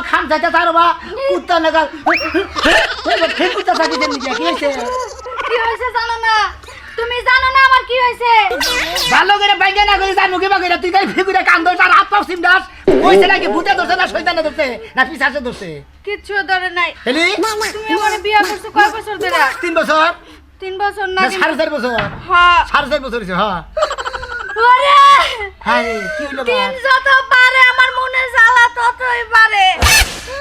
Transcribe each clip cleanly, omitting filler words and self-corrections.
খান যাইতে তার বা কুত্তা নাগাল ঠিক কুত্তা থাকি দেন কি হয়েছে কি হয়েছে জানো না তুমি জানো না আমার কি হয়েছে ভালো করে বাইরে না করে জানো কি বাকি তুই তাই ফিগুরে কান্দ তার হাত পাও সিম দাস কইছে নাকি ভূতে ধরছে না শয়তানে ধরছে না পিছাসে ধরছে কিচ্ছু ধরে নাই এলি তুমি আমারে বিয়ে করছো কয় বছর ধরে 3 বছর 3 বছর না 4.5 বছর হ্যাঁ 4.5 বছর হইছে হ্যাঁ ওরে হ্যাঁ কি হলো দিন যত পারে আমার মনের জ্বালা ততই পারে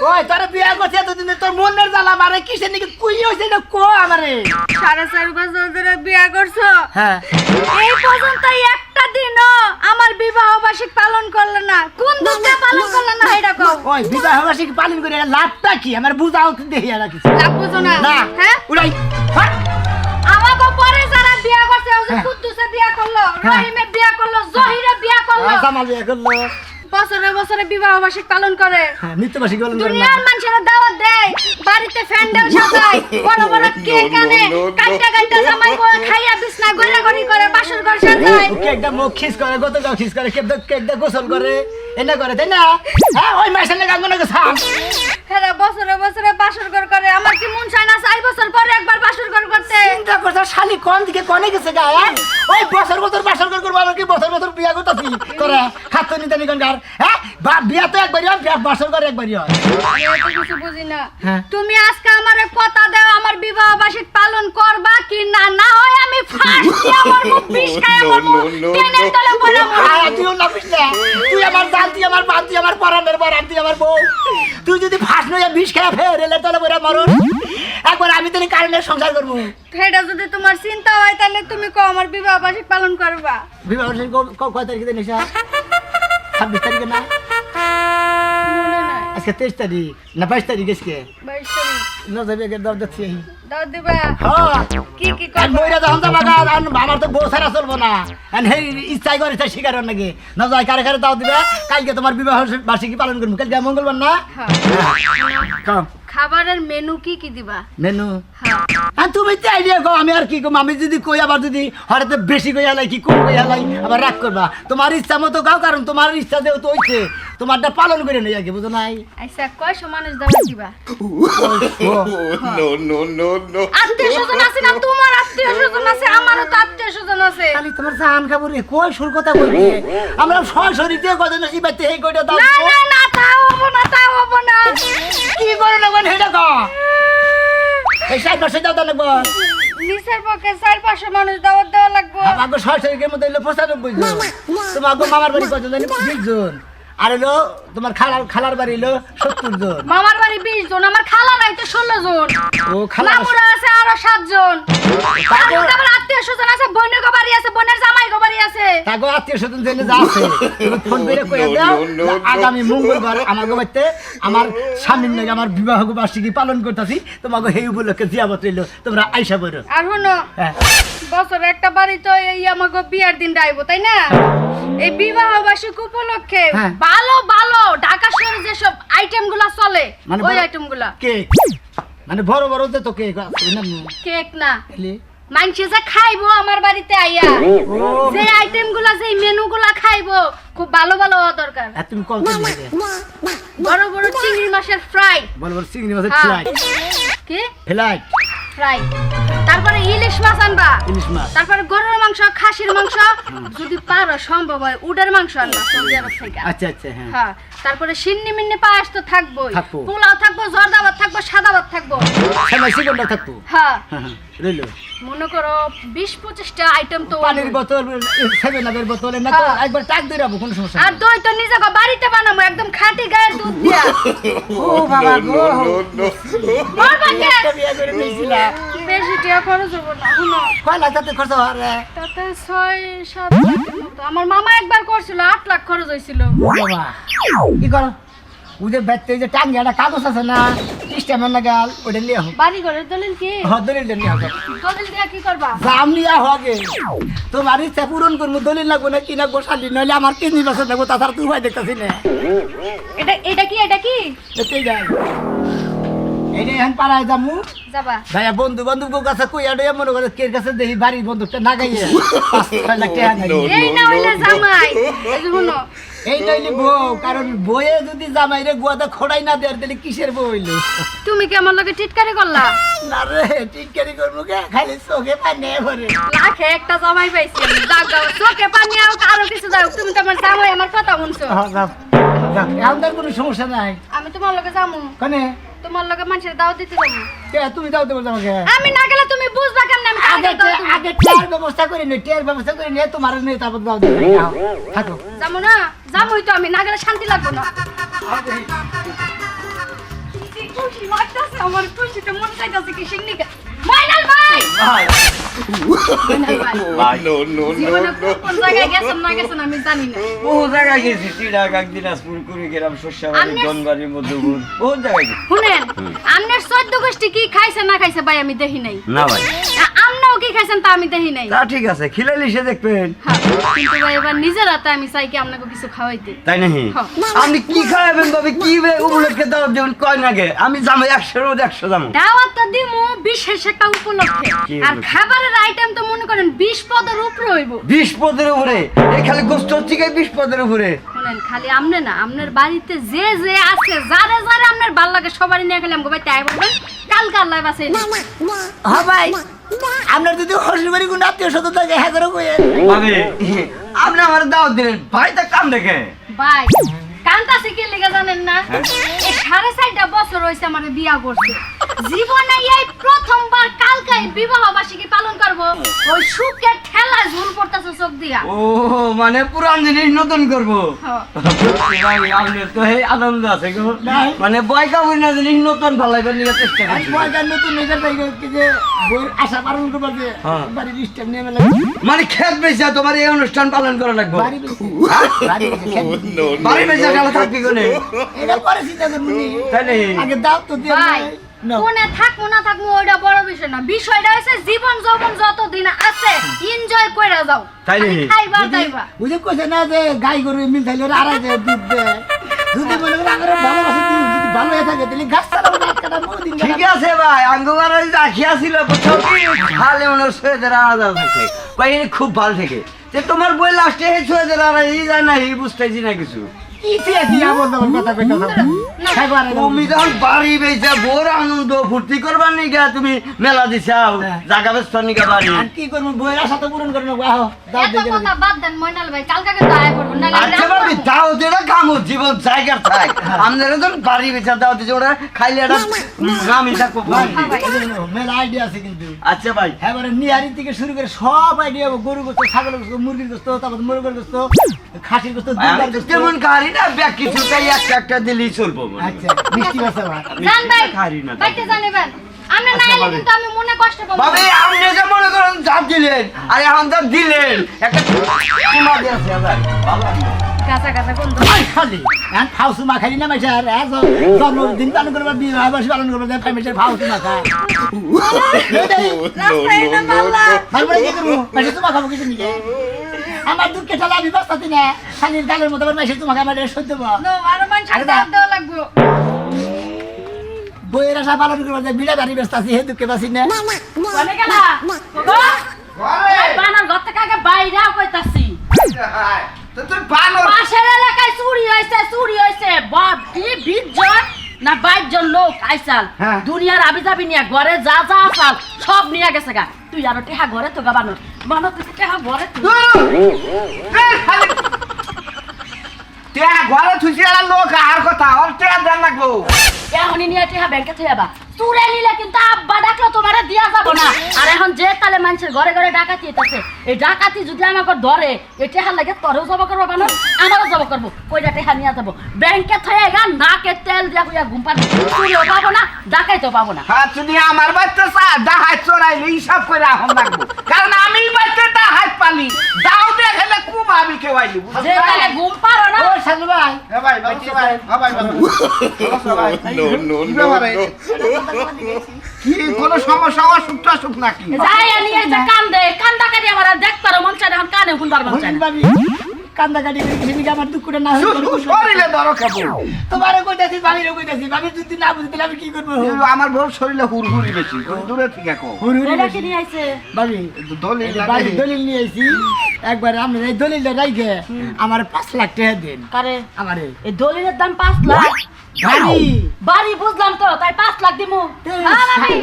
ওই তোর বিয়া করছে এতদিন তোর মনের জ্বালা বারে কিসের নাকি কুই হইছে না কো আমারে 4.5 বছর ধরে বিয়ে করছো হ্যাঁ এই পর্যন্ত একটা দিনও আমার বিবাহ বার্ষিক পালন করলে না কোন দিনে পালন করলে না এটা কও ওই বিবাহ বার্ষিক পালন করে লাভটা কি আমার বুঝাও দেখি আর কিছু লাভ বুঝো না না হ্যাঁ উড়াই আমাকে পরে যারা বিয়ে করছে ওই যে কুদ্দুসে বিয়ে করলো রহিমে বিয়ে করলো জহিরে বিয়ে করলো জামাল বিয়া করলো বছরে বছরে বিবাহ বার্ষিক পালন করে হ্যাঁ মৃত্যুবার্ষিকী পালন করে না দুনিয়ার মানুষেরা দাওয়াত দেয় বাড়িতে প্যান্ডেল সাজায় বড় বড় কেক আনে কাটা কাটা জামাই বউ খাইয়া বিছনা গড়াগড়ি করে বাসর ঘর সাজায় কেকটা মুখ খিস করে গতকাল খিস করে কেকটা গোসল করে এনে করে তাই না হ্যাঁ ওই মাসের লেগে আগুন লাগে সাম হ্যাঁ বছরে বছরে বাসর ঘর করে আমার কি মন চায় না 4 বছর পরে একবার বাসর ঘর করতে চিন্তা করছ শালি কোন দিকে কোনে গেছে গা ওই বছর বছর বাসর করব আমার কি বছর বছর বিয়া করতেছি করে খাত নিতে নিকন গার হ্যাঁ বিয়া তো একবারই হয় বিয়া বাসর করে একবারই হয় আমি তো কিছু বুঝি না হ্যাঁ। তুমি আজকে আমারে কথা দাও আমার বিবাহ বার্ষিক পালন করবা কি না না হয় আমি ফাঁস দিয়া মরবো বিষ খাইয়া মরবো ট্রেনের তলে পড়ে মরবো তুইও না বুঝলে তুই আমার জান তুই আমার বান তুই আমার পরানের পরান তুই আমার বউ তুই যদি ফাঁস নইয়া বিষ খেয়ে ফের এলে তাহলে বলে মরণ একবার আমি তোর কারণে সংসার করবো সেটা যদি তোমার চিন্তা হয় তাহলে তুমি কো আমার বিবাহ বার্ষিক পালন করবা বিবাহ কয় তারিখে দেন 26 তারিখে না মনে নাই আজকে 23 তারিখ না 22 তারিখ আজকে 22 তারিখ না যাবে কে দাও যাচ্ছি দাও দিবা হ্যাঁ কি কি আর করবা মইরা যখন যাবা গা আমার তো বউ ছাড়া চলবো না আর হেই ইচ্ছাই করে তাই শিকার হন নাকি না যাই কারে কারে দাও দিবে কালকে তোমার বিবাহ বার্ষিকী পালন করবো কালকে মঙ্গলবার না হ্যাঁ কাম খাবারের মেনু কি কি দিবা মেনু হ্যাঁ আর তুমি তো আইডিয়া কো আমি আর কি কম আমি যদি কই আবার যদি হঠাৎ বেশি কই আলাই কি কম কই আলাই আবার রাগ করবা তোমার ইচ্ছা মতো গাও কারণ তোমার ইচ্ছা যেহেতু হইছে তোমারটা পালন করে নেই আগে বুঝো নাই আচ্ছা কয়শো মানুষ দাওয়াত দিবা No, no, no, no. আত্মীয় স্বজন আছে না তোমার আত্মীয় স্বজন আছে আমারও তো আত্মীয় স্বজন আছে খালি তোমার জান খাবো রে কই সুর কথা কইবে আমরা সরাসরিতে কজন এই বাইতে এই কইটা দাও না না না তাও হবো না তাও হবো না কি করে নেবেন হেডা কা এই সাইড পাশে দাও দাও নেব নিচের পক্ষে 4-500 মানুষ দাওয়াত দেওয়া লাগবে আমাকে সরাসরির মধ্যে হলো 95 জন তোমার মামার বাড়ি কত জানি 20 জন আর হলো তোমার খালার বাড়ি হলো 70 জন মামার বাড়ি 20 জন আমার খালা নাই তো 16 জন ও খালা মামুরা আছে আরো 7 জন আমার আত্মীয় স্বজন আছে বোনের গো বাড়ি আছে বোনের জামাই গো বাড়ি আছে তাগো আত্মীয় স্বজন জেনে যা আছে তুমি ফোন করে কইয়া দাও আগামী মঙ্গলবার আমার বাড়িতে আমার স্বামীর নাকি আমার বিবাহ বার্ষিকী পালন করতেছি তোমাকে সেই উপলক্ষে জিয়াবত রইল তোমরা আইসা বলো আর শুনো হ্যাঁ বছরে একটা বাড়ি তো এই আমাকে বিয়ার দিন আইবো তাই না এই বিবাহ বার্ষিক উপলক্ষে হ্যাঁ। ভালো ভালো ঢাকা শহরে যেসব আইটেম গুলা চলে মানে ওই বড়- আইটেম গুলা কেক মানে বড় বড় তো কেক আছে না কেক না এলি মানুষে যে খাইবো আমার বাড়িতে আইয়া যে আইটেম গুলা যে মেনু গুলা খাইবো খুব ভালো ভালো হওয়া দরকার আর তুমি কল করে নিবে বড় বড় চিংড়ি মাছের ফ্রাই বল বল চিংড়ি মাছের ফ্লাইট কি ফ্লাইট ফ্রাই তারপরে ইলিশ মাছ আনবা ইলিশ মাছ তারপরে গরুর মাংস খাসির মাংস যদি পারো সম্ভব হয় উডের মাংস আনবা সৌদি আরব থেকে আচ্ছা আচ্ছা হ্যাঁ হ্যাঁ তারপরে সিন্নি মিন্নি পায়েস তো থাকবোই থাকবো। পোলাও থাকবো জর্দাবাদ থাকবো সাদাবাদ থাকবো সময় সেকেন্ডটা থাকবো হ্যাঁ হ্যাঁ হ্যাঁ রইলো মনে করো 20-25টা আইটেম তো পানির বোতল 7-আপের বোতল না তো হ্যাঁ। একবার টাক দিয়ে রাখবো কোনো সমস্যা আর নেই দই তো নিজে বাড়িতে বানাবো একদম খাঁটি গায়ের দুধ দিয়া ও বাবা গো No, no. মরবা কে? একটা বিয়ে করে নিয়েছিলাম বেশি টাকা খরচ হবো না শুনো কয় লাখ টাকা খরচ হয় রে তাতে 6-7 লাখের মতো আমার মামা একবার করছিল 8 লাখ খরচ হয়েছিল বাবা কি করো ওদের বেতে যে টাঙ্গে একটা কাগজ আছে না সিস্টেমের না গাল ওটা নিয়ে হোক বাড়ি ঘরের দলিল কি দলিল নিয়ে হোক দলিল দিয়া কি করবা দাম নিয়ে হবে তোমার ইচ্ছা পূরণ করবো দলিল লাগবো না কিনা গোসালি নইলে আমার কিডনি বেসা দেবো তাছাড়া তুই ভাই দেখতেছি না এটা কি দেখতেই যাই এটা এখন পাড়ায় যামু যাবা ভাইয়া বন্ধু বান্ধব কাছে কইয়া ডইয়া মনে করে কে কাছে দেখি বাড়ির বন্ধুটা না গাইয়া 5-6 লাখ টাকা নাই এই না হইলে জামাই এই যে শুনো এই নইলে বউ কারণ বইয়ে যদি জামাইরে গুয়াতে খোড়াই না দেয় তাহলে কিসের বউ হইলো তুমি কি আমার লগে টিটকারি করলা না রে টিটকারি করবো কে খালি চোখে পানি ভরে লাখে একটা জামাই পাইছি আমি যাও চোখে পানি আরো কিছু দাও তুমি তো আমার জামাই আমার কথা শুনছো আমাদের কোনো সমস্যা নাই আমি তোমার লগে যামু কানে তোমার লগে মানুষের দাও দিতে যাবো কে তুমি দাও দেবো আমাকে আমি না গেলে তুমি বুঝবা কেমনে আমি আগে কাকে দাও দেবো? আগে টেয়ার ব্যবস্থা করে নে টেয়ার ব্যবস্থা করে নে তোমার নেই তারপর দাও দেবো থাকো যাবো না যাবোই তো আমি না গেলে শান্তি লাগবে না কি খুশি লাগতাছে আমার খুশিতে মন চাইতাছে কি সিংনিকা মাইনাল ভাই No, no, জীবনে no, কোন জায়গায় গেছেন না গেছেন আমি জানি না বহু জায়গায় গেছি চিড়াগাং দিনাজপুর কুড়িগ্রাম শস্যাবাড়ি আমনে- দনবাড়ি মধ্যপুর বহু জায়গায় গেছি শুনেন আপনার 14 গোষ্ঠী কি খাইছে না খাইছে ভাই আমি দেখি নাই না ভাই আমরাও কি খাইছেন তা আমি দেখি নাই তা ঠিক আছে খিলাইলে সে দেখবেন হ্যাঁ, কিন্তু ভাই এবার নিজের হাতে আমি চাই কি আপনাকে কিছু খাওয়াইতে তাই নাকি হ্যাঁ। আপনি কি খাওয়াবেন তবে কি উপলক্ষে দাওয়াত দেবেন কয় নাগে আমি যাবো 100 যাবো দাওয়াতটা দিমু বিশেষ একটা উপলক্ষে কি আর উপলক্ষে? খাবারের আইটেম তো মনে করেন 20 পদের উপরে হইব 20 পদের উপরে এই খালি গোস্ত থেকে 20 পদের উপরে শুনেন খালি আমনে না আপনার বাড়িতে যে যে আছে যারে যারে আপনার ভাল লাগে সবারই নিয়ে গেলাম গো ভাই তাই বলবেন কালকে আল্লাহ বাঁচাই হ্যাঁ ভাই আপনার যদি হসি বাড়ি কোনো আত্মীয় স্বজন থাকে হ্যাঁ করে কইেন ভাবে আপনি আমার দাওয়াত দিলেন ভাই তা কাম দেখে ভাই কান্তাছে কি লেগে জানেন না এই 4.5 বছর হইছে আমার বিয়া করছে জীবনে এই প্রথমবার কালকে বিবাহ বার্ষিকী পালন করব ওই সুখে ঠেলা ঝুল পড়তাছে চোখ দিয়া ও মানে পুরান জিনিস নতুন করবো হ্যাঁ। ভাই আপনার তো এই আনন্দ আছে গো নাই। মানে বয় কাবুই না জিনিস নতুন ভালাইবার নিয়ে চেষ্টা আর করছি পয়দার নতুন নিজের ভাই কি যে বই আশা পালন করবো যে হ্যাঁ। বাড়ির স্টেপ নিয়ে মেলা মানে খেত বেচা তোমার এই অনুষ্ঠান পালন করা লাগবে বাড়ি বেশি বাড়ি বেশি খেত বেশি। no, বাড়ি বেচা গেলে থাকবি কোনে এটা পরে চিন্তা করবো নি। তাই নাকি? আগে দাও তো দিয়ে ভাই নাও। কোনে থাকবো না থাকবো ওইটা বড় বিষয় না বিষয়টা হচ্ছে জীবন যৌবন যতদিন আছে এনজয় করে যাও তাই খালি নাকি? খাইবা যদি- দাইবা ওই যে কইছে না যে গাই গরু মিল থাকলে ওরা আড়াই দেয়, দুধ দেয়। যদি মনে করে আমার ভালোবাসে দিন যদি ভালো হয়ে থাকে তাহলে গাছ চালাবো গাছ কাটাবো দিন ঠিক আছে ভাই আঙ্গুবার রাখিয়া ছিল খালে মনে সৈয়দের আলাদা থাকে কয়েকদিন খুব ভালো থেকে যে তোমার বই লাস্টে এই সৈয়দের আলাদা এই যায় না এই বুঝতেছি না কিছু কি দিয়ে দিয়া বলতে আমার কথা কইতে হবে খাইবার তুমি যখন বাড়ি বেচা বোর আনন্দ ফুর্তি করবার নিগা তুমি মেলা দিছাও হ্যাঁ। জাগা বেচবার নিগা বাড়ি আর কি করবো বইয়ের আশা তো পূরণ করে নেবো আহ দাও এত দেখে কথা বাদ দেন মইনাল ভাই কালকে কিন্তু আয় করব না আচ্ছা ভাবি তাও যেটা কাম জীবন জায়গার থাক আপনারা যখন বাড়ি বেচা দাও দিচ্ছে ওরা খাইলে একটা নামি থাকবো মেলা আইডিয়া আছে কিন্তু আচ্ছা ভাই এবারে নিহারি থেকে শুরু করে সব আইডিয়া গরু গোস্ত ছাগল গোস্ত মুরগির গোস্ত তারপর মুরগের গোস্ত খাসির গোস্ত দুধের গোস্ত কেমন খারি না ব্যাগ কিছুটাই একটা একটা দিলেই চলবো মনে হয়। আচ্ছা মিষ্টি আছে ভাই জান ভাই খারি না বাইতে জানেবেন আমরা না আচ্ছা, এলে ভাবি। কিন্তু আমি মনে কষ্ট পাবো ভাবি আপনি যে মনে করেন যা দিলেন আর এখন যা দিলেন একটা সীমা দিয়ে আছে আবার বাবা কাঁচা কাঁচা কোন আই খালি এখন ফাউসু মা খালি না মাইছে আর জন্মদিন পালন করবা বিবাহ বার্ষিকী পালন করবা যে ফ্যামিলির ফাউসু মা খায় রাস্তায় না পাল্লা ভাই বলে কি করবো মাইছে তোমা খাবো কিছু নিকে আমার দুধ কেটে আমি বাঁচতাছি না খালির গালের মতো আবার মাইছে তোমাকে আমার সহ্য দেবো নো আর মানুষ আরে দাঁত দেওয়া লাগবে বইয়ের আশা পালন করবা যে বিড়া বাড়ি ব্যস্ত আছি হে দুঃখে বাঁচি না কোনে গেলা বানার ঘর থেকে আগে বাইরেও কইতাছি পাশের এলাকায় চুরি হয়েছে বাপ কি বিজন না 22 জন লোক আইসাল হ্যাঁ। দুনিয়ার আবি যাবি নিয়ে ঘরে যা যা আসাল সব নিয়ে গেছে গা তুই আরো টেহা ঘরে তো গা বানো তুই টেহা ঘরে তুই ঘরে থুসি লোক আর কথা আর টেয়া দেন লাগবো এখনই নিয়ে টেহা ব্যাংকে থইবা চুরে নিলে কিন্তু আব্বা ডাকলো তোমারে দিয়া যাব না আর এখন যে তালে মানুষের ঘরে ঘরে ডাকাতি হইতাছে এই ডাকাতি যদি আমাকে ধরে এই টেহা লাগে তোরেও জব করবো বানো আমারও জব করবো কইটা টেহা নিয়ে যাবো ব্যাংকে থয়ে গা নাকে তেল দিয়া কইয়া ঘুম পাবো চুরিও পাবো না ডাকাইতেও পাবো না হ্যাঁ তুমি আমার বাচ্চা ডাহাত চড়াইলে হিসাব করে এখন লাগবো কারণ আমি বাচ্চা ডাহাত পালি দাও দেখলে কুম আমি খেওয়াইলি যে তালে ঘুম পারো না ও সালু ভাই No, no, no, no. কি কোনো সমস্যা অসুখ টসুখ নাকি যাই নিয়ে যে কান দে কান ডাকাতি আমার আর দেখ পারো মন চাই এখন কানে শুনবার মন চায় হইন না। ভাবি কান্দাকাটি করে কিছু দিকে আমার দুঃখটা না হয় শরীরে ধরো খাবো তোমারে কইতাছি ভাবিরে কইতাছি ভাবি যদি না বুঝতে আমি কি করবো আমার বউ শরীরে হুড়হুড়ি বেশি দূরে থেকে কো এটা কি নিয়ে আইছে ভাবি দলিল বাড়ি দলিল নিয়ে আইছি একবার আমি এই দলিলটা রাইখে আমার 5 লাখ টাকা দেন কারে আমারে এই দলিলের দাম 5 লাখ বাড়ি বাড়ি বুঝলাম তো তাই 5 লাখ দিমু হ্যাঁ ভাবি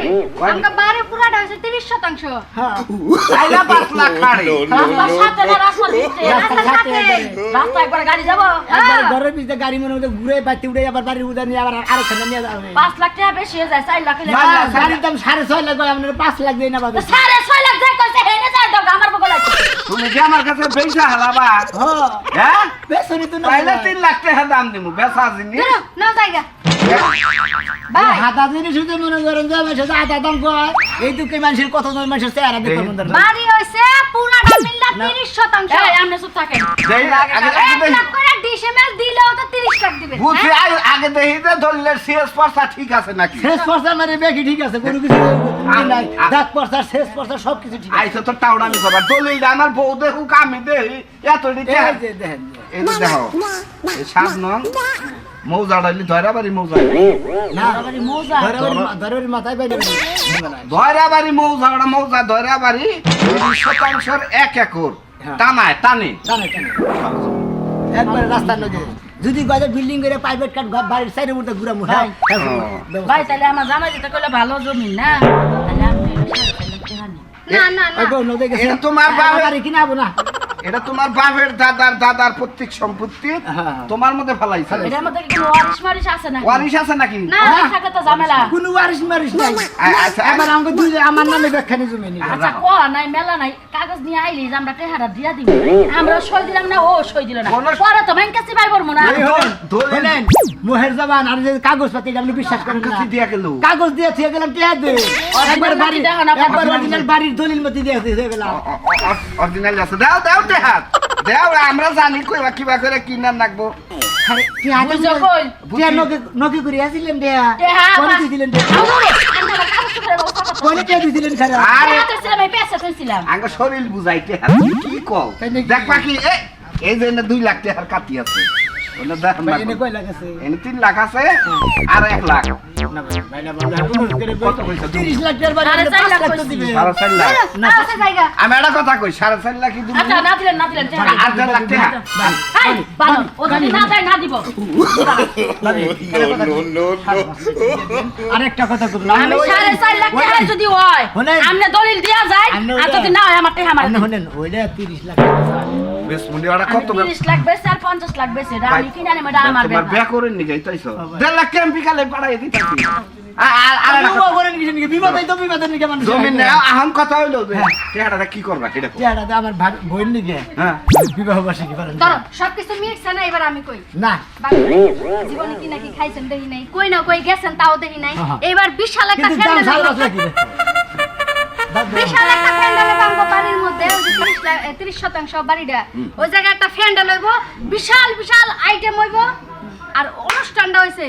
আমরা বাড়ি পুরাটা হচ্ছে 30%। হ্যাঁ আইলা 5 লাখ খাড়ি রাস্তার সাথে না রাস্তার ভিতরে রাস্তার সাথে রাস্তা একবার গাড়ি যাব একবার ঘরের ভিতরে গাড়ি মনে মধ্যে ঘুরে পাইতে উড়ে আবার বাড়ির উড়ে নিয়ে আবার আরেকখানে নিয়ে যাবে 5 লাখ টাকা বেশি হয়ে যায় 4 লাখ হলে গাড়ির দাম 6.5 লাখ আপনার 5 লাখ দেয় না বাবা 6.5 লাখ দেয় কইছে হেনে যায় দাও আমার বগল আছে তুমি যে আমার কাছে পয়সা হালাবা হ্যাঁ বেসরি তো না পাইলে 3 লাখ টাকা দাম দিমু বেচা জিনিস না জায়গা ভাই হাতা জিনিস শুধু মনে করেন যে আমার সাথে হাতা দাম কয় এই দুঃখে মানুষের কতজন মানুষের চেহারা দেখতে মন দরকার বাড়ি হইছে পুরাটা মিল্লা 30%। এই আমনে চুপ থাকেন দেই আগে আগে 1 দেই লাখ করে ডিসেমেল দিলেও তো 30 লাখ দিবেন। বুঝছি আগে দেখি যে দলিলের সিএস পয়সা ঠিক আছে নাকি শেষ পর্যায়ে মানে বেকি ঠিক আছে কোনো কিছু নাই দাগ পর্যা শেষ পর্যা সব কিছু ঠিক আছে আইসো তো টাউনামি করবা দলিল আমার বউ দেখুক আমি দেখি এত দিতে এই যে দেখেন এই যে দেখো এই 7 নং মৌজা ডালি ধয়রাবাড়ি মৌজা না বাড়ি মজা ধরে মাথায় বাইরে ধয়রাবাড়ি মৌজা ধয়রাবাড়ি 20% 1 একর টানায় টানে জানে কেন একবার রাস্তার লগে যদি গজে বিল্ডিং করে প্রাইভেট কাট বাড়ির সাইডের মধ্যে ঘুরা মুড়া ভাই তাহলে আমার জামাই যেটা কইলে ভালো জমি না তাহলে আপনি 4 লাখ টাকা নিন না না না ওই গো নদে গেছে এটা তোমার বাবার- বাড়ি কিনাবো না এটা তোমার বাপের দাদার প্রত্যেক সম্পত্তি হ্যাঁ। তোমার মধ্যে ফেলাইছে এটার মধ্যে কি ওয়ারিশ মারিশ আছে না ওয়ারিশ আছে নাকি না। ওয়ারিশ থাকলে তো ঝামেলা কোনো ওয়ারিশ মারিশ নাই আচ্ছা এবার আমাকে দুই আমার নামে ব্যাখ্যানি জমি নি আচ্ছা ক নাই মেলা নাই কাগজ নিয়ে আইলি যে আমরা টেহারা দিয়া দিব আমরা সই দিলাম না ও সই দিল না কোনো- পরে তো ব্যাংকে চিপাই পড়বো না দলিল মোহের জবান আর যে কাগজ পাতি আপনি বিশ্বাস করেন না কাছে দিয়া গেল কাগজ দিয়ে থিয়ে গেলাম টিয়া দে একবার বাড়ি দেখো না, একবার অরিজিনাল বাড়ির দলিল মতি দিয়ে থিয়ে গেলাম অরিজিনাল আছে দাও দাও দেহাত দাও আমরা জানি কইবা কিবা করে কিনা রাখবো আরে কি হাতে বুঝছো কই? টিয়া নকি করে আসিলেন টিয়া টেহা কোন দিলেন টিয়া কোন টিয়া দিলেন খারাপ আরে পেছে কইছিলাম আঙ্গ শরীর বুঝাইতে কি কও তাই নাকি? দেখবা কি এই যে 2 লাখ টাকার কাটি আছে ওনা দেখ না এনে কয় লাগাছে এনে 3 লাখ আছে আর 1 লাখ না ভাই না বাবা অনুরোধ করে কত পয়সা দিবি? 30 লাখ টাকার বাড়ি আরে 4 লাখ 5 লাখ তো কইছি। দিবে 4.5 লাখ না আছে জায়গা আমি একটা কথা কই 4.5 লাখ কি দিবি আচ্ছা না দিলেন টেহারা 8 লাখ টাকা এই বাবা ও যদি না যায় না দিব আরেকটা কথা বললাম আমি 4.5 লাখ টাকা যদি হয় হলেন। আমনে দলিল দিয়া যায় আমনে আর ওটা- যদি না হয় আমার টাকা আমার শুনেন ওইটা 30 লাখ টাকা বেশ মুন্ডি ওটা কত 30 লাখ বেশি আর 50 লাখ বেশি এটা আমি কিনে আনি এটা আমার তোমার ব্যাপার বিয়া করেন নি যাইতাইছো 1.5 লাখ কেমিক্যালে পাড়াই দিতাছি আর একটা বিবাহ করেন কিছু নাকি বিবাদই তো বিবাদের নাকি মানুষ জমিন না আহম কথা হইলো যে টাকাটা কি করবা সেটা কও। চেহারাটা আমার বোন নাকি হ্যাঁ বিবাহ বার্ষিকী পালন ধরো সবকিছু মিক্স না এবার আমি কই না বাবা, জীবনে কি নাকি খাইছেন দেখি নাই কই না কই গেছেন তাও দেখি নাই হ্যাঁ। এবার বিশাল একটা কিন্তু দাম প্যান্ডেল সাল রাখি বিশাল একটা প্যান্ডেল বাংলা বাড়ির মধ্যে ওই যে 30% বাড়িটা ওই জায়গায় একটা প্যান্ডেল হইব বিশাল বিশাল আইটেম হইব আর অনুষ্ঠানটা হইছে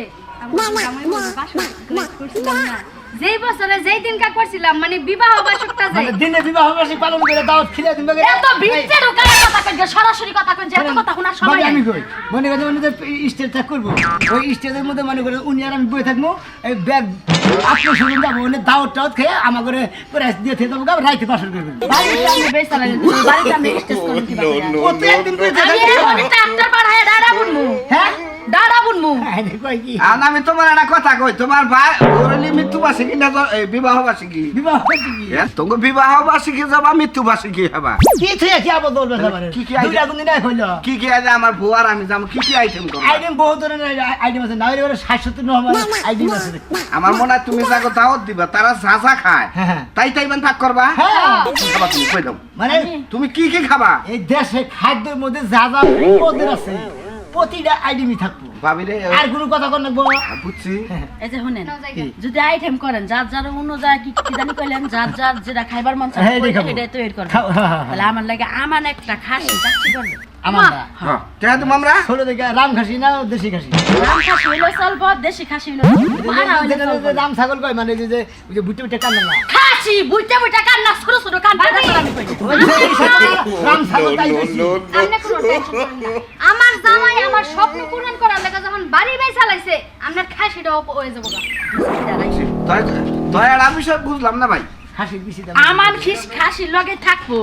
যেই বছরে যেই দিনকা করছিলাম মানে বিবাহ বার্ষিকটা যাই মানে দিনে বিবাহ বার্ষিক পালন করে দাওয়াত খিলে দিন এত ভিড়তে ঢুকালে কথা কই সরাসরি কথা কই যে এত কথা শোনার সময় আমি নাই কই মনে করে মনে স্টেজ থাক করবো ওই স্টেজের মধ্যে মনে করে উনি আর আমি বই থাকবো এই ব্যাগ আত্মীয় স্বজন যাবো মানে দাওয়াত টাওয়াত খেয়ে আমার করে প্রাইস দিয়ে থেকে দেবো রাইতে বাসর করে ফেলবো বাড়িতে আমি বেশ লাগে বাড়িতে আমি স্টেজ করি কি ও তো একদিন করে আমি এখন ট্রাক্টর পাড়ায় দাঁড়া বুনমু হ্যাঁ দাঁড়া বুনমু কই কি আর আমি তোমার একটা কথা কই তোমার ভাই ওরলি মৃত্যু বার্ষিকী না বিবাহ বার্ষিকী বিবাহ হচ্ছে কি তোমার বিবাহ বার্ষিকী যাবা মৃত্যু বার্ষিকী হবা কি থেকে কি আবার বলবে সবার কি কি দুইটা কোন দিন এক হইলো কি আছে আমার বউ আর আমি যাবো কি আইটেম করবো আইটেম বহু ধরনের আইটেম আছে না হলে 60 নম্বর আইটেম আছে আমার মনে হয় তুমি যাকে দাওয়াত দিবা তারা যা যা খায় হ্যাঁ। তাই ভাগ করবা হ্যাঁ কি খাবা তুমি কই দাও মানে তুমি কি খাবা এই দেশে খাদ্যের মধ্যে যা যা পদের আছে প্রতিটা আইটেমই থাকবো ভাবি রে আর কোনো কথা কর নাকবো বুঝছি এই যে শুনেন নাও জায়গা যদি আইটেম করেন যার যার অনুযায়ী কি কি জানি কইলেন যার যার যেটা খাইবার মন চায় হ্যাঁ, এটাই খাবো। এটা তৈরি করবেন খাও, হ্যাঁ, হ্যাঁ, তাহলে আমার লাগে আমান একটা খাসি চাচ্ছি করবে আমার না। হ্যাঁ কেন তুমি আমরা ছোট থেকে রাম খাসি না দেশি খাসি রাম খাসি হইলো চলবো দেশি খাসি হইলো পাড়া হইলো যেটা চলবো যে দাম ছাগল কয় মানে যে ওই যে বুটে বুটে কান্না না খাসি হাসি বুইটা বুইটা কান্না শুরু শুরু কান্না আমি কই ওই যে এই সাথে রাম সাগর তাই বেশি। আপনি কোনো টেনশন করেন না। আমার জামাই আমার স্বপ্ন পূরণ করার লেগে যখন বাড়ি বাই চালাইছে আপনার খাসিটাও হয়ে যাবো গা। দয়ার আমি সব বুঝলাম না ভাই। হাসির বেশি দাম। আমার খাসির লগে থাকবো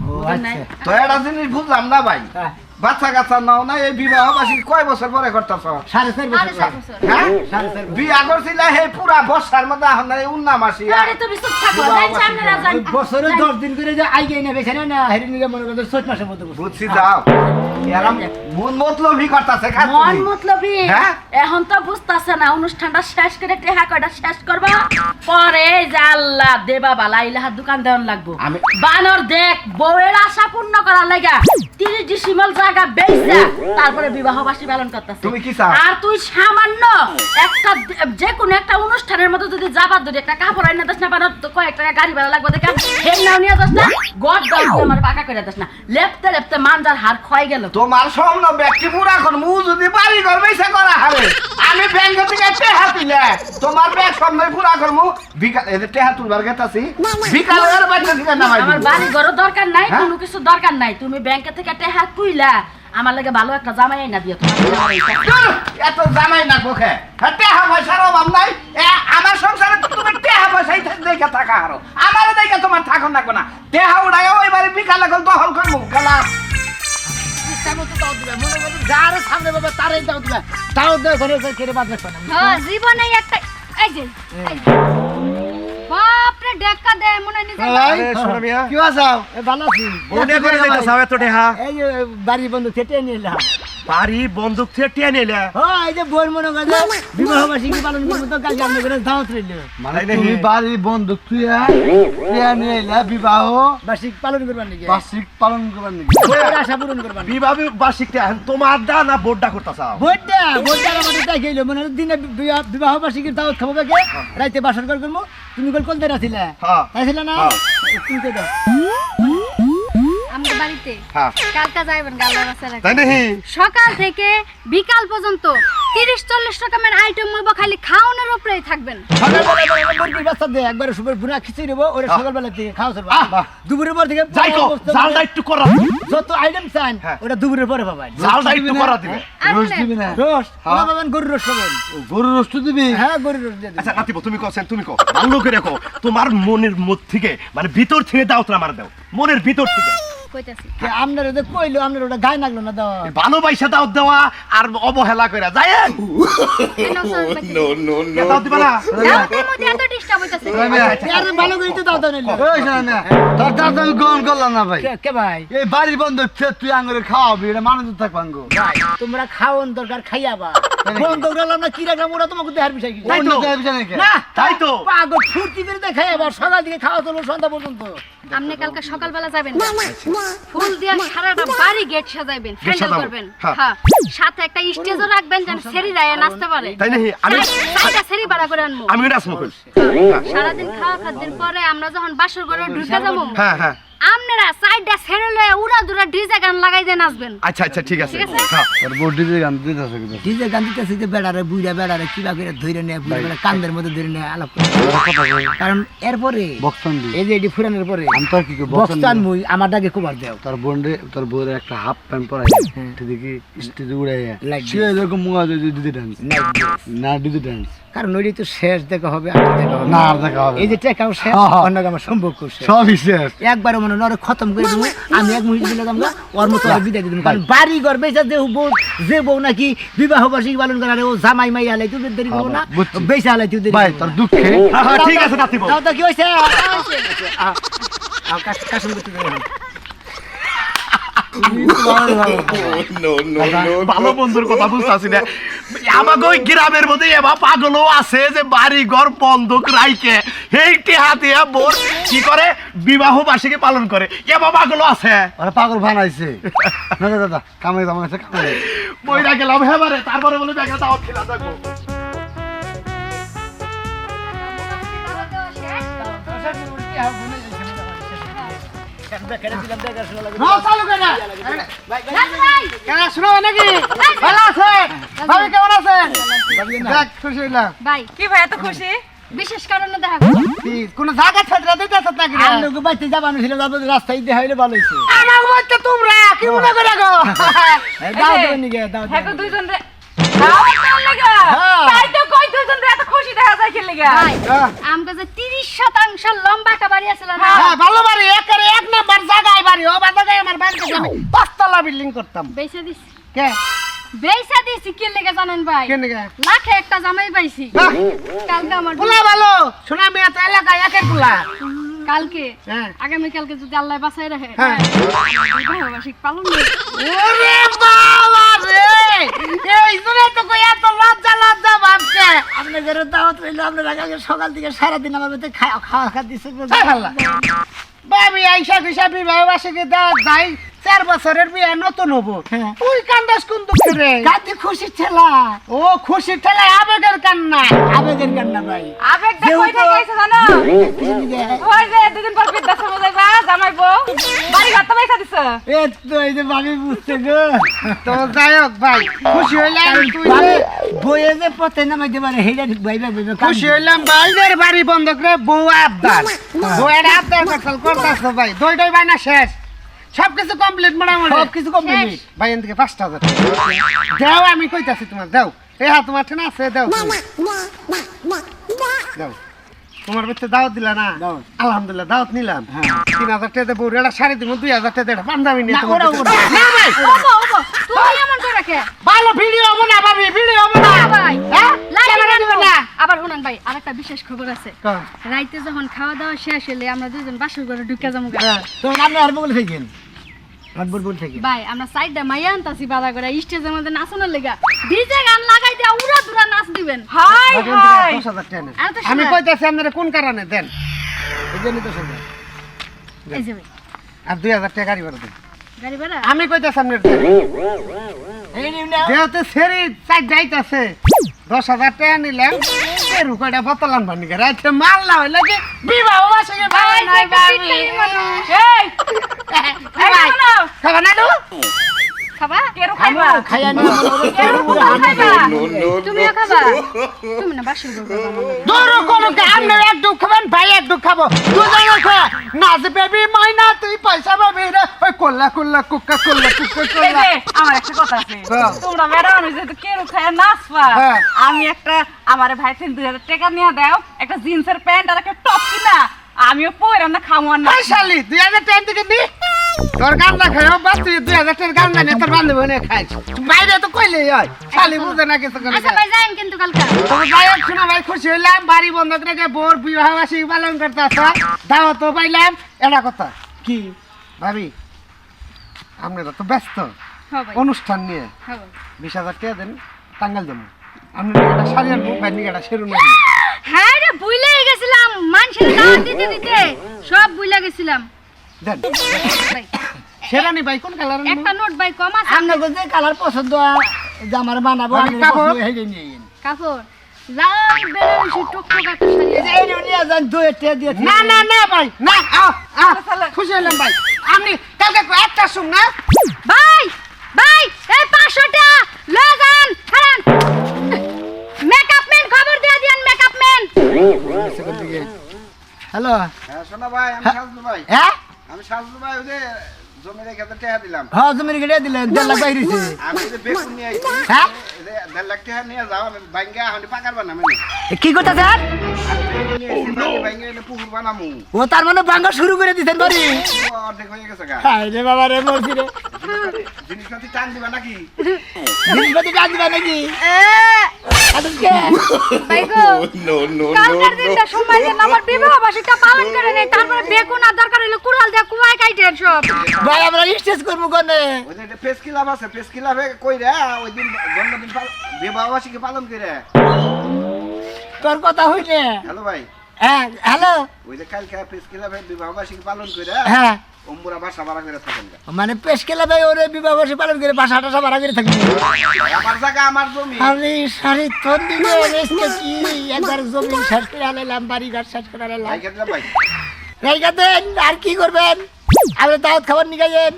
ও আচ্ছা। দয়ার জিনিস বুঝলাম না ভাই। হ্যাঁ। বাচ্চা কাচ্চা নাও না এই বিবাহ বাসী কয় বছর পরে করতেছ? 4.5 আরে বছর। 7 বছর। হ্যাঁ 4.5 বছর। বিয়া করছিল হে পুরা বর্ষার মধ্যে এখন এই উন্না মাসি। আরে তুমি চুপ থাকো জানছ আপনারা জান বছরে 10 দিন করে যে আই গই না বেছানে না হেরি নিগে মনে করতে 6 মাসের মতো বসে। বুঝছি যাও এরম মন মতলবই করতেছে মন মতলবি হ্যাঁ? এখন তো বুঝতাছে না অনুষ্ঠানটা শেষ করে টেহা কয়টা শেষ করবা পরে যে আল্লাহ দেবা বালা ইলাহা দোকান দেওয়ান লাগবো আমি- বানর দেখ বউয়ের আশা পূর্ণ করার লাগা 30 ডিসিমল জায়গা বেচা তারপরে বিবাহ বাসী পালন করতেছে তুমি কি চাও? আর তুই সামান্য একটা যে কোনো একটা অনুষ্ঠানের মতো যদি যাবার ধরে একটা কাপড় আইনা দাস না বানর তো কয়েক টাকা গাড়ি ভাড়া লাগবে দেখা হেল নাও নিয়ে যাস না গড দাও তুই আমার পাকা করে দাস না লেপতে লেপতে মানজার হার ক্ষয় গেল তোমার স্বপ্ন ব্যক্তি পুরা এখন মু যদি বাড়ি ঘর বেসে করা হবে আমি ব্যাংক থেকে টেহা তুলে তোমার ব্যাগ স্বপ্ন পুরা করমু বিকাল এই যে টেহা তুলবার গেতাছি বিকাল হয়ে বাড়ি থেকে নামাই আমার দিবো। বাড়ি ঘরও দরকার নাই হ্যাঁ? কোনো কিছু দরকার নাই তুমি ব্যাংকে থেকে টাকা তুইলা আমার লাগে ভালো একটা জামাই আইনা দিও তোমার ধুর, এত জামাই না কোখে টেহা পয়সার অভাব নাই আমার সংসারে তো তুমি টেহা পয়সাই দেখে থাকা হারো আমারও দেখে তোমার থাকুন না কোনা টেহা উড়াই ওই বাড়ি বিকাল এখন দখল করবো খেলা ইচ্ছা মতো দাও দিবে মনে করতে যার সামনে বাবা তারই দাও দিবে তাও দাও ঘরে কেড়ে বাদ রাখবে না। হ্যাঁ জীবনে একটা এই যে এই যে। বাপরে ডেকা দে মনে নিজে আরে শোনো মিয়া কি আছাও এ ভালো আছি ওনে করে যাইতাছাও এত টেহা এই যে বাড়ি বন্ধু কেটে নিলাম বাড়ি বন্দুক থেকে টিয়া নিলে হ্যাঁ এই যে বই মনে করে বিবাহ বার্ষিকী পালন করবো তো কালকে আপনি করে দাওয়াত রইল মানে তুমি বাড়ি বন্ধুক তুইয়া নিয়ে এলা বিবাহ বার্ষিক পালন করবার নাকি বার্ষিক পালন করবার নাকি বইয়ের আশা পূরণ করবার নাকি বিবাহ বার্ষিকটা তোমার দা না বোর্ডটা করতাছাও বইটা আমাদের দেখাইলো মনে হয় দিনে বিবাহ বার্ষিকীর দাওয়াত খাবো বেগে রাইতে বাসর ঘর করবো তুমি কল কোন দিন ছিলে হ্যাঁ। তাইছিল না তুমি তো দাও আমাদের বাড়িতে হ্যাঁ। কালকা যাইবেন গাল্লা বাচ্চা তাই নাকি সকাল থেকে বিকাল পর্যন্ত 30-40 রকমের আইটেম হইব খালি খাওয়ানোর উপরেই থাকবেন সকালবেলা মুরগির বাচ্চা দিয়ে একবার সুপার বুনা খিচুড়ি দেবো ওরা সকালবেলা থেকে খাওয়া চলবে দুপুরের পর থেকে যাই কো জালটা একটু করা যত আইটেম চান হ্যাঁ। ওটা দুপুরের পরে পাবেন জালটা একটু করা দিবে রোজ দিবি না রোস্ট ওরা পাবেন গরুর রোস্ট পাবেন গরু রোস্ট দিবি হ্যাঁ গরুর রোস্ট দিয়ে আচ্ছা নাতিব তুমি কছেন তুমি কো ভালো করে কো তোমার মনের মধ্যে থেকে মানে ভিতর থেকে দাওতরা আমার দাও মনের ভিতর থেকে কইতাছি আপনার ওদের কইলো আপনার ওটা গায়ে লাগলো না দাও ভালোবাসা দাও দেওয়া আর অবহেলা করে যায় কেন সব দাও দিবা না দাওয়াতের মধ্যে এত ডিস্টার্ব হইতাছে আর ভালো করে তো দাও দাও নিলো ওই শোনা তোর দাদা আমি গ্রহণ করলাম না ভাই কে ভাই এই বাড়ি বন্ধ তুই আঙ্গুরে খাওয়াবি এটা মানুষ থাকবাঙ্গো তোমরা খাওন দরকার খাইয়াবা ফোন তো গেলাম না কি রাখলাম ওরা তোমাকে দেহার বিষয় কি তাই তো। না তাই তো পাগল ফুর্তি করে দেখাই আবার সকাল থেকে খাওয়া চলবো সন্ধ্যা পর্যন্ত আপনি কালকে সকালবেলা যাবেন না। ফুল দিয়া সারাটা বাড়ি গেট সাজাইবেন হ্যান্ডেল সাজাবো। করবেন হ্যাঁ। হ্যাঁ সাথে একটা স্টেজও রাখবেন যেন সেরি রায় নাচতে পারে তাই নাকি আমি সাইডটা সেরি ভাড়া করে আনবো আমি নাচবো কই সারাদিন খাওয়া খাদ্যের পরে আমরা যখন বাসর ঘরে ঢুকে যাবো হ্যাঁ হ্যাঁ আপনারা সাইডটা সেরে লয়ে উড়া দুরা ডিজে গান লাগাই দিয়ে নাচবেন আচ্ছা আচ্ছা ঠিক আছে ঠিক আছে? হ্যাঁ তোর বডি দিয়ে গান দিতে আছে কিন্তু ডিজে গান দিতেছে যে বেড়ারে বুইরা বেড়ারে কিবা করে ধরে নেয় বুইরা বেড়া কান্দের মধ্যে ধরে নেয় আলাপ করে কারণ এরপরে বক্সন দি এই যে এটি ফুরানোর পরে আমি তোর কি বক্সন বক্সান মুই আমার ডাকে কুমার দেও তোর বন্ডে তোর বউরে একটা হাফ প্যান্ট পরাই দেখি স্টেজে উড়াই Like সে এরকম মুয়া দিদি ডান্স না দিদি ডান্স কারণ ওইটাই তো শেষ দেখা হবে আর দেখা হবে না আর দেখা হবে এই যে টেকাও শেষ হ্যাঁ, হ্যাঁ। অন্য আমার সম্পর্ক শেষ সবই শেষ একবারে মনে হয় খতম করে দেবো আমি এক মুহিত দিলে আমরা ওর মতো আর বিদায় দিলাম কারণ বাড়ি ঘর বেচা যে বউ নাকি বিবাহ বার্ষিকী পালন করার ও জামাই মাই আলাই তুই দেরি করবো না বুঝছি। বেচা আলাই তুই দেরি ভাই করবো তোর না। দুঃখে হ্যাঁ হ্যাঁ ঠিক আছে নাতিব তাও তো কি হয়েছে কাশন করতে দেবে ভালো বন্ধুর কথা বুঝতেছি না আমাকে ওই গ্রামের মধ্যে এবার পাগলও আছে যে বাড়ি ঘর বন্ধক রাইকে এইটি হাতে বোর কি করে বিবাহ বার্ষিকী পালন করে এবার পাগলও আছে ওরা পাগল বানাইছে না দাদা কামে আছে কামে বইরা গেলাম হেবারে তারপরে বলে দেখা দাও খেলা দেখো চালু করে রাজু ভাই কেন শুনো নাকি ভালো আছেন ভাবি কেমন আছেন দেখ খুশি হইলাম ভাই কি ভাই এত খুশি বিশেষ কারণে দেখা করো কোন জায়গা ছাত্রা দিতেছ নাকি রে? আর লোক বাইতে যাবানো ছিল যাবো রাস্তায় দেখা হইলে ভালো হইছে আমার বলতে তোমরা কি মনে করে গো এই দাও দেবেন নিকে দাও হ্যাঁ দেবেন। দুইজন রে দাও লাগা হ্যাঁ। তাই তো কই দুইজন রে এত খুশি দেখা যায় কি লাগা ভাই আমগো যে 30% লম্বা একটা বাড়ি আছে না হ্যাঁ ভালো বাড়ি একেবারে এক নাম্বার জায়গায় বাড়ি ও জায়গায় আমার বাড়িতে আমি 5 তলা বিল্ডিং করতাম বেচে দিছি কে বেচে দিছি কি লেগে জানেন ভাই কেন গে লাখে একটা জামাই পাইছি কালকে আমার পোলা ভালো শোনা মেয়ে তো এলাকায় একের পোলা কালকে হ্যাঁ। আগামী কালকে যদি আল্লাহ বাঁচাই রাখে হ্যাঁ। বিবাহবার্ষিক পালন করব। ওরে বাবা রে এই জন্য তো কই এত লজ্জা ভাবছে আপনার ঘরে দাওয়াত রইলো আপনার আগে সকাল থেকে সারাদিন আমার বাড়িতে খাওয়া দিচ্ছে বাবি আইসা কিসা বিবাহ বার্ষিকী দেওয়া যাই 4 বছরের বিয়ে নতুন হবো হ্যাঁ। তুই কান্দাস কোন দুঃখে রে কাঁদতে খুশি ঠেলা ও খুশি ঠেলায় আবেগের কান্না আবেগের কান্না ভাই আবেগটা কই থেকে আইছে জানো ওই যে দুদিন পর বিদ্যাশ্রম যাইবা জামাইবো বাড়ি ঘর তো পয়সা দিছ এ তো এই যে ভাবি বুঝতে গো তো যাই হোক ভাই খুশি হইলাম তুই যে বইয়ে যে পথে নামাইতে পারে হেডা ভাইবা ভাইবা খুশি হইলাম ভাইদের বাড়ি বন্ধ করে বউ আবদার বউয়ের আবদার করতেছ ভাই দই বাইনা শেষ সবকিছু কমপ্লিট মোটামুটি সবকিছু কমপ্লিট ভাই এদিকে 5,000 দাও আমি কইতাছি তোমার দাও এই হ্যাঁ তোমার ঠিক আছে দাও দাও তোমার বেতে দাওয়াত দিলা না দাওয়াত। আলহামদুলিল্লাহ দাওয়াত নিলাম হ্যাঁ। 3,000 টাকা দেবো এটা শাড়ি দিব 2,000 টাকা দেবো পাঞ্জাবি নিয়ে না, তোমার ওরা, বেতে- ওরা। না ভাই ওগো ওগো তুমি এমন করে রাখে ভালো ভিডিও হবো না ভাবি ভিডিও হবো না ভাই হ্যাঁ লাইট ক্যামেরা দিবেন না আবার শুনুন ভাই আরেকটা বিশেষ খবর আছে কর। রাইতে যখন খাওয়া দাওয়া শেষ হলে আমরা দুইজন বাসর ঘরে ঢুকে যাবো গা। হ্যাঁ। তো আপনি আর বলে থাকেন আর বল থাকেন ভাই আমরা সাইডটা মাইয়া আনতাছি বাধা করে স্টেজের মধ্যে নাচানোর লেগা ডিজে গান লাগাই দিয়া উড়া দুরা নাচ দিবেন হাই ভাবি হাই এদিকে 10,000 টাকা নেন। আর তো আমি শোনো। কইতাছি আপনারা কোন কারণে দেন এই জন্য তো সবাই এই যে ভাই, আর 2,000 টাকা গাড়ি ভাড়া দেন গাড়ি ভাড়া আমি কইতাছি আপনার দেন এই নিন না যেহেতু সেরি চাই যাইতাছে 10,000 টাকা নিলাম এর কয়টা বোতল আনবার নিকে রাইতে মাল না হইলে কি বিবাহ বার্ষিকী ভাই নাই ভাবি এই এই ভাই শোনো খাবা না তো খাবা কেরো খাইবা খাইয়া না কেরো খাইবা তুমিও খাবা তুমি না বাসর ঘর খাবা আমার লগে। দূর কোনো কে আপনি এক দুঃখ খাবেন ভাই এক দুঃখ খাবো তুই জানো খা নাচ বেবি মাইনা তুই পয়সা পাবি রে ওই কোল্লা কুক্কা এই কোল্লা যে আমার একটা কথা আছে হ্যাঁ। তোমরা ম্যাডাম হইছে তো কেরো খায় নাচবা হ্যাঁ। আমি একটা আমারে ভাই 2,000 টাকা নিয়ে দাও একটা জিন্সের প্যান্ট আর একটা টপ কিনা আমিও পরে না খামো না ভাই শালি 2,000 টাকা থেকে দি তোর গান না খাই বাস তুই 2,000 টাকার গান না তোর বান্ধব নে খাইছ বাইরে তো কইলেই হয় শালি বুঝে না কিছু করে আচ্ছা ভাই যাইন কিন্তু কালকে তবে যাই হোক শোনো ভাই খুশি হইলাম বাড়ি বন্ধক রেখে বোর বিবাহবাসী পালন করতে আস দাওয়াত পাইলাম এটা কথা কি ভাবি আপনারা তো ব্যস্ত হ্যাঁ ভাই অনুষ্ঠান নিয়ে হ্যাঁ ভাই 20,000 টাকা দেন টাঙ্গাল দেবো আপনি একটা শাড়ি আনবো ভাই নিয়ে একটা সেরুন হ্যাঁ রে ভুলেই গেছিলাম মানুষের দাওয়াত দিতে দিতে সব ভুলে গেছিলাম দেন ভাই সেরানি ভাই কোন কালার একটা নোট ভাই কম আছে আপনার যে কালার পছন্দ যে আমার বানাবো আমি আমি কাপড়? পছন্দ হেলে নিয়ে গেন কাপড় লাল বেনারসি টুকটুক একটা শাড়ি এই যে এই নিয়ে যান দুই টিয়া দিয়েছি না না না ভাই না খুশি হলাম ভাই আপনি কালকে একটা শুন না ভাই ভাই এই 500 টাকা লয়ে যান খান মেকআপ ম্যান খবর দিয়ে দিন মেকআপ ম্যান হ্যালো হ্যাঁ শোনা ভাই আমি সাজু ভাই হ্যাঁ আমি সাজু ভাই ওই যে জমি রেখে টাকা দিলাম হ্যাঁ তুমি রেখে দিলেন 1.5 লাখ বাইরেছে আমি যে বেগুন নিয়ে আইছি হ্যাঁ 1.5 লাখ টাকা নিয়ে যাও আমি ভাঙ্গা আমি পাকার বানাম কি করতে স্যার ভাঙ্গা এনে পুকুর বানামু ও তার মানে ভাঙ্গা শুরু করে দিতেন বাড়ি অর্ধেক হয়ে গেছে গা হায় রে বাবা রে মরছি রে জিনিসপাতি টান দিবা নাকি জিনিসপাতি কাজ দিবা নাকি আজকে ভাই গো কালকের দিনটা সময় দেন আমার বিবাহ বার্ষিকটা পালন করে নেই তারপরে বেগুন আর দরকার হলো কুড়াল দিয়ে কুয়ায় কাইটের সব ভাই আমরা স্টেজ করবো কোনে ওই যে ফেস ক্লাব আছে ফেস ক্লাবে কই রে ওই দিন জন্মদিন বিবাহবার্ষিকী পালন করে তোর কথা হইলে হ্যালো ভাই হ্যাঁ হ্যালো ওই যে কালকে ফেস ক্লাবে বিবাহবার্ষিকী পালন করে হ্যাঁ অম্বুরা বাসা ভাড়া করে থাকেন মানে পেশ কেলা ভাই ওরে বিবাহ বসে পালন করে বাসা টাসা ভাড়া করে থাকি আমার জায়গা আমার জমি আমি শাড়ি তোর দিকে রেস্টে কি একবার জমি শেষ করে আলাইলাম বাড়ি ঘর শেষ করে আলাইলাম ভাই কেটে ভাই রাইখা দেন আর কি করবেন আপনি দাওয়াত খাবার নিয়ে গেছেন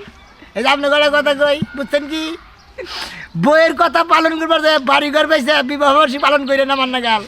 এই যে আপনার গলা কথা কই বুঝছেন কি বইয়ের কথা পালন করবার বাড়ি ঘর পাইছে বিবাহ বার্ষিকী পালন করে না মান্না গাল